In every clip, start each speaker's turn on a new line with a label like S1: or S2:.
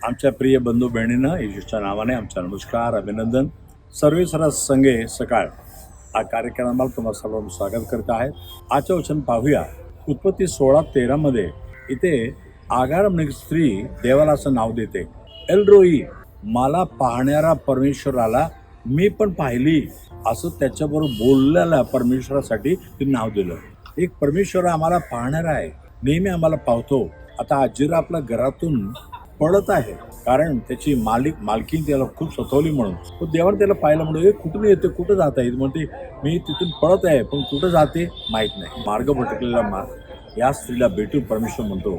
S1: आमच्या प्रिय बंधू बहिणींना येशूच्या नावाने आमचा नमस्कार अभिनंदन. सर्वे सरस संगे सकाळ हा कार्यक्रमाला तुम्हाला सर्वांचं स्वागत करत आहेत. आजचं वचन पाहूया. उत्पत्ती 16:13 मध्ये इथे आगार म्हणजे स्त्री देवाला असं नाव देते, एलरोई, मला पाहणारा परमेश्वराला मी पण पाहिली, असं त्याच्याबरोबर बोललेल्या परमेश्वरासाठी ते नाव दिलं. एक परमेश्वर आम्हाला पाहणारा आहे, नेहमी आम्हाला पाहतो. आता आजीरा आपल्या घरातून पळत आहे कारण त्याची मालकीन त्याला खूप सतवली म्हणून. तो देवाने त्याला पाहिलं म्हणून, हे कुठून येते, कुठं जात आहे म्हणते, मी तिथून पळत आहे पण कुठं जाते माहीत नाही. मार्ग भटकलेला या स्त्रीला भेटून परमेश्वर म्हणतो,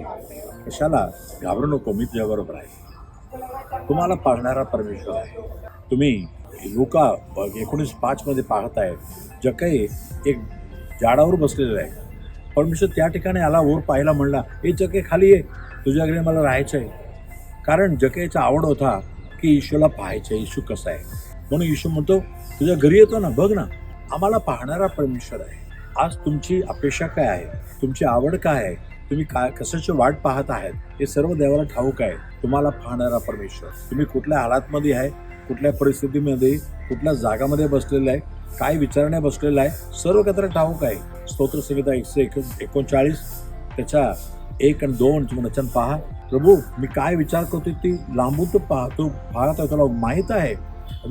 S1: कशाला घाबरू नको, मी तुझ्याबरोबर आहे. तुम्हाला पाहणारा परमेश्वर आहे. तुम्ही लूका 19:5 मध्ये पाहताय, जक्कई एक झाडावर बसलेला आहे. परमेश्वर त्या ठिकाणी आला, वर पाहिला, म्हणला, हे जक्कई खाली ये, तुझ्याकडे मला राहायचं आहे. कारण जक्कईचा आवड होता की येशूला पाहायचं, येशू कसा आहे. म्हणून येशू म्हणतो, तुझ्या घरी येतो ना, बघ ना, आम्हाला पाहणारा परमेश्वर आहे. आज तुमची अपेक्षा काय आहे, तुमची आवड काय आहे, तुम्ही काय कशाची वाट पाहत आहात, हे सर्व देवाला ठाऊक आहे. तुम्हाला पाहणारा परमेश्वर. तुम्ही कुठल्या हालातमध्ये आहे, कुठल्या परिस्थितीमध्ये, कुठल्या जागामध्ये बसलेला आहे, काय विचारण्या बसलेला आहे, सर्व कत्र ठाऊक आहे. स्तोत्र संहिता 139 त्याच्या 1 आणि 2 वचन पहा. प्रभू, मी काय विचार करतोय ती लांबून तो पाहतो, पाहत आहे, तुला माहीत आहे,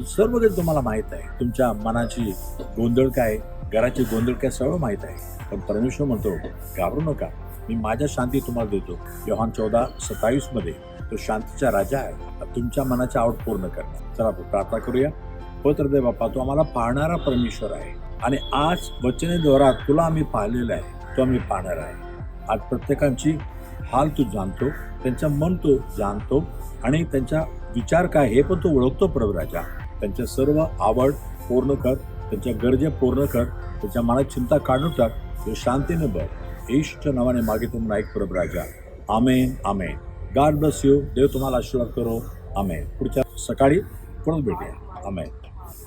S1: सर्व काही तुम्हाला माहीत आहे. तुमच्या मनाची गोंधळ काय, घराची गोंधळ काय, सर्व माहीत आहे. पण परमेश्वर म्हणतो, घाबरू नका, मी माझ्या शांती तुम्हाला देतो. योहान 14:27 मध्ये तो शांतीचा राजा आहे, तुमच्या मनाची आवड पूर्ण करणार. चला आपण प्रार्थना करूया. पवित्र देव बाप्पा, तो आम्हाला पाहणारा परमेश्वर आहे आणि आज वचनेद्वारा तुला आम्ही पाहिलेलं आहे, तो आम्ही पाहणार आहे. आज प्रत्येकांची हाल तू जाणतो, त्यांचा मन तू जाणतो आणि त्यांचा विचार काय हे पण तू ओळखतो. प्रभू राजा, त्यांच्या सर्व आवड पूर्ण कर, त्यांच्या गरजा पूर्ण कर, त्यांच्या मनात चिंता काढून टाक. तो शांतीने बघ, येशूच्या नावाने मागितो म्हणून ऐक प्रभू राजा. आमेन, आमेन. God bless you. देव तुम्हाला आशीर्वाद करो. आमेन. पुढच्या सकाळी परत भेटूया. आमेन.